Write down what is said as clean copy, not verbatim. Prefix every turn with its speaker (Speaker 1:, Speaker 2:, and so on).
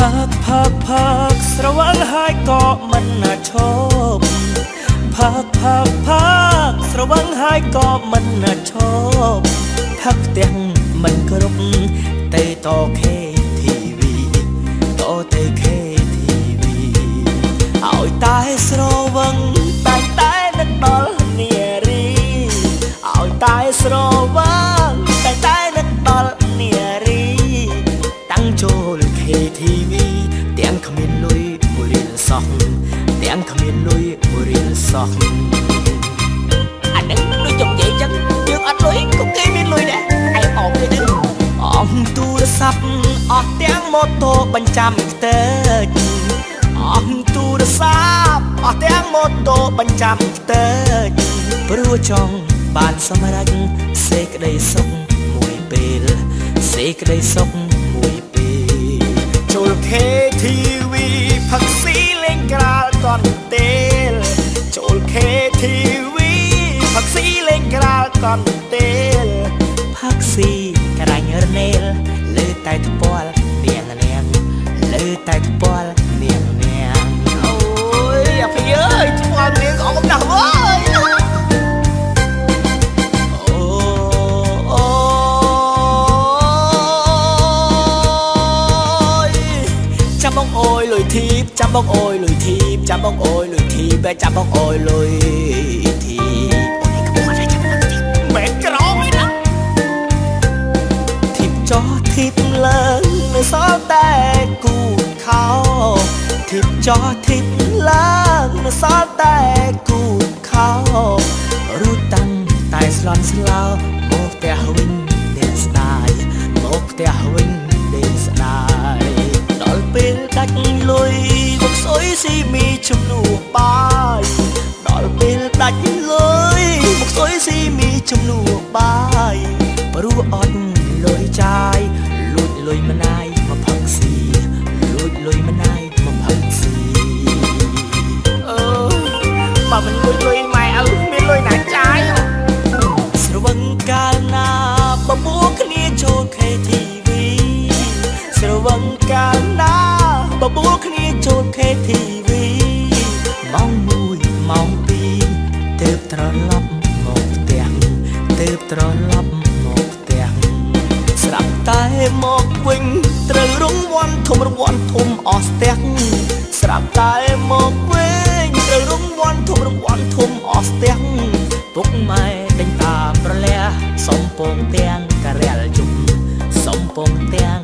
Speaker 1: พักស្រវឹងហើយក៏មិនណាឈប់พักស្រវឹងហើយក៏មិនណាឈប់ផឹកទាំងមិនគ្រប់តែត KTV តតែ KTV ឲ្យតែស្រវឹងតែនឹកដល់នារីឲ្យតែស្រវឹងតែនឹកដល់នារីតាំងចូល KTV ទាំងគ្មានលុយមួយរៀលសោះទាំងគ្មានលុយមួយរៀលសោះអានឹងដូចចង់និយាយចឹងយើងអត់លុយក៏គេមានលុយដែរឯងអោបទេដឹងអមទូរស័ព្ទអស់ទាំងម៉ូតូបញ្ចាំខ្ទេចអមទូរស័ព្ទអស់ទាំងម៉ូតូបញ្ចាំខ្ទេចព្រោះចង់បានសម្រេចសេចក្តីសុខមួយពេលសេចក្តីសុខមួយពេលចូល KTV ផឹកស៊ីលេងក្រាលកន់ទេលចូល KTV ផឹកស៊ីលេងក្រាលកន់ទេលផឹកស៊ីក្រាញ់រនេលលើតែថ្ពាល់នាងលើតែថ្ពាល់នាងអូយអាភីអើយថ្ពាល់នាងអងណាស់វើយចាំបងអូយលុយធីបចាំបងអូយលុយធីបចាំបងអូយលុយធីបចាំបងអូយលុយធីបអូននេះក្បួនហើយចាំបងមិនក្រងទេណាធីបចោះធីបឡើងនៅសល់តែគូខោធីបចោះធីបឡើងនៅសល់តែគូខោរួចតាំងតែស្លន់ស្លោមកផ្ទះវិញដេកស្ដាយមកផ្ទះវិញដេកស្ដាយដល់ពេលដាច់លុយមកស្អុយស៊ីមីជំនួសបាយដល់ពេលដាច់លុយមកស្អុយស៊ីមីជំនួសបាយព្រោះអត់លុយចាយលួចលុយម្នាយមកផឹកស៊ីលួចលុយម្នាយមកផឹកស៊ីបើមិនលុយលុយម៉ែឪមានលុយណាចាយស្រវឹងកាលណាបបួគ្នាចូល KTV ស្រវឹងកាលណាបបួគ្នាចូល KTV ម៉ោង1ម៉ោង2ទើបត្រឡប់មកផ្ទះទើបត្រឡប់មកផ្ទះស្រាប់តែមកវិញត្រូវរង្វាន់ធំអស់ផ្ទះស្រាប់តែមកវិញត្រូវរង្វាន់ធំអស់ផ្ទះពុកម៉ែដេញតាមប្រលះសំពងទាំងការៀលជុំសំពងទាំង